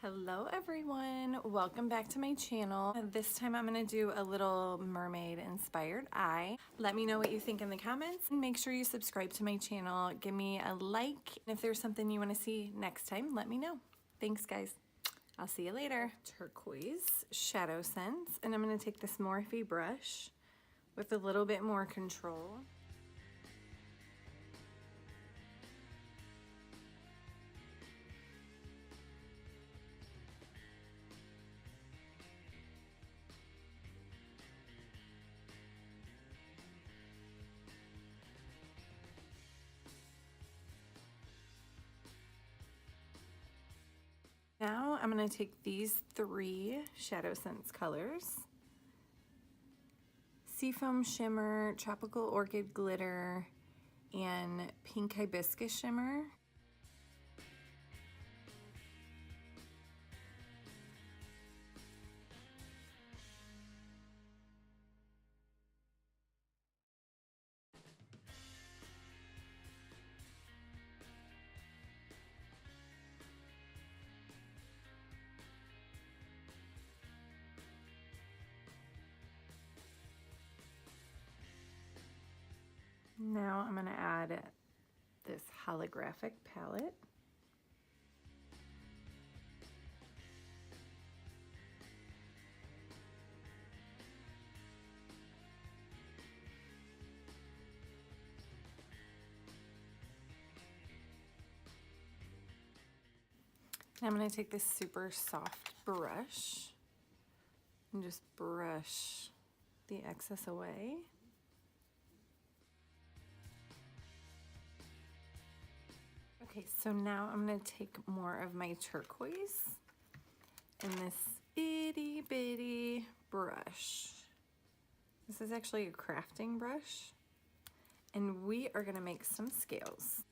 Hello everyone, welcome back to my channel. This time I'm going to do a little mermaid inspired eye. Let me know what you think in the comments and make sure you subscribe to my channel. Give me a like. If there's something you want to see next time, let me know. Thanks guys. I'll see you later. Turquoise Shadow Sense, and I'm going to take this Morphe brush with a little bit more control. Now I'm going to take these three Shadow Sense colors: Seafoam Shimmer, Tropical Orchid Glitter, and Pink Hibiscus Shimmer. Now I'm going to add this holographic palette. I'm going to take this super soft brush and just brush the excess away. Okay, so now I'm going to take more of my turquoise and this itty bitty brush. This is actually a crafting brush, and we are going to make some scales.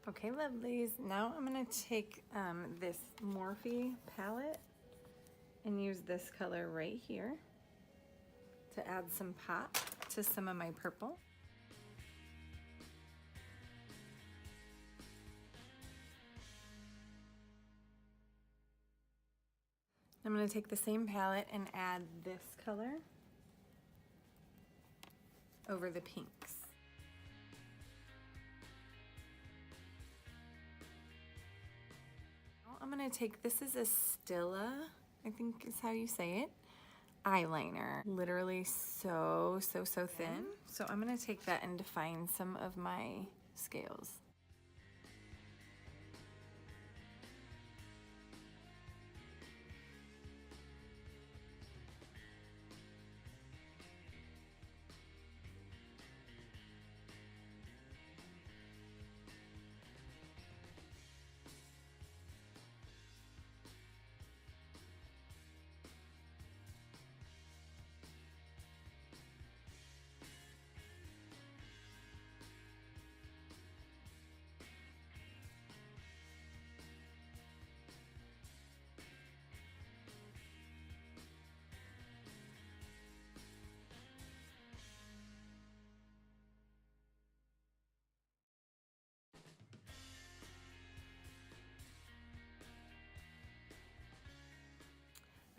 Okay, lovelies, now I'm going to take this Morphe palette and use this color right here to add some pop to some of my purple. I'm going to take the same palette and add this color over the pinks. I'm going to take, this is a Stila, I think is how you say it, eyeliner. Literally so thin. So I'm going to take that and define some of my scales.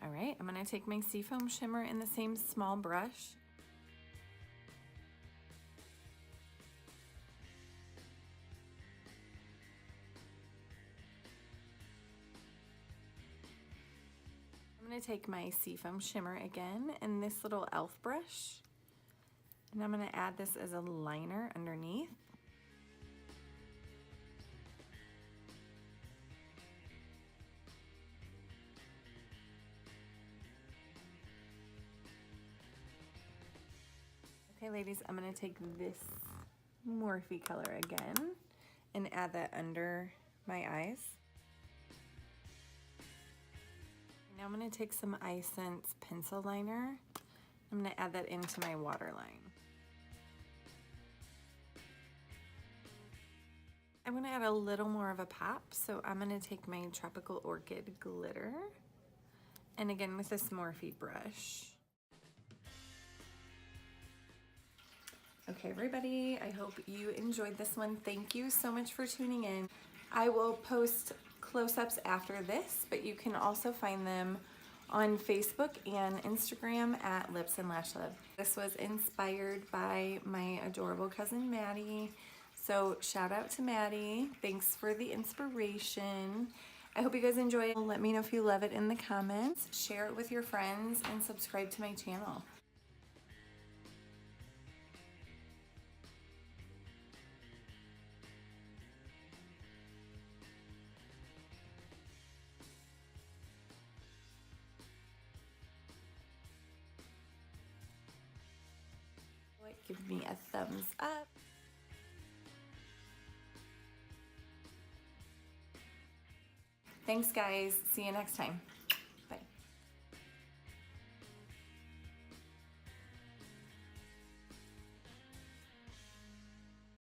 All right, I'm going to take my Seafoam Shimmer in the same small brush. I'm going to take my Seafoam Shimmer again in this little e.l.f. brush And I'm going to add this as a liner underneath. Okay, ladies, I'm going to take this Morphe color again and add that under my eyes. Now I'm going to take some iSense pencil liner. I'm going to add that into my waterline. I'm going to add a little more of a pop, so I'm going to take my Tropical Orchid glitter, and again with this Morphe brush. Okay, everybody, I hope you enjoyed this one. Thank you so much for tuning in. I will post close-ups after this, but you can also find them on Facebook and Instagram at Lips and Lash Love. This was inspired by my adorable cousin Maddie. So shout out to Maddie. Thanks for the inspiration. I hope you guys enjoy it. Let me know if you love it in the comments. Share it with your friends and subscribe to my channel. Give me a thumbs up. Thanks, guys. See you next time.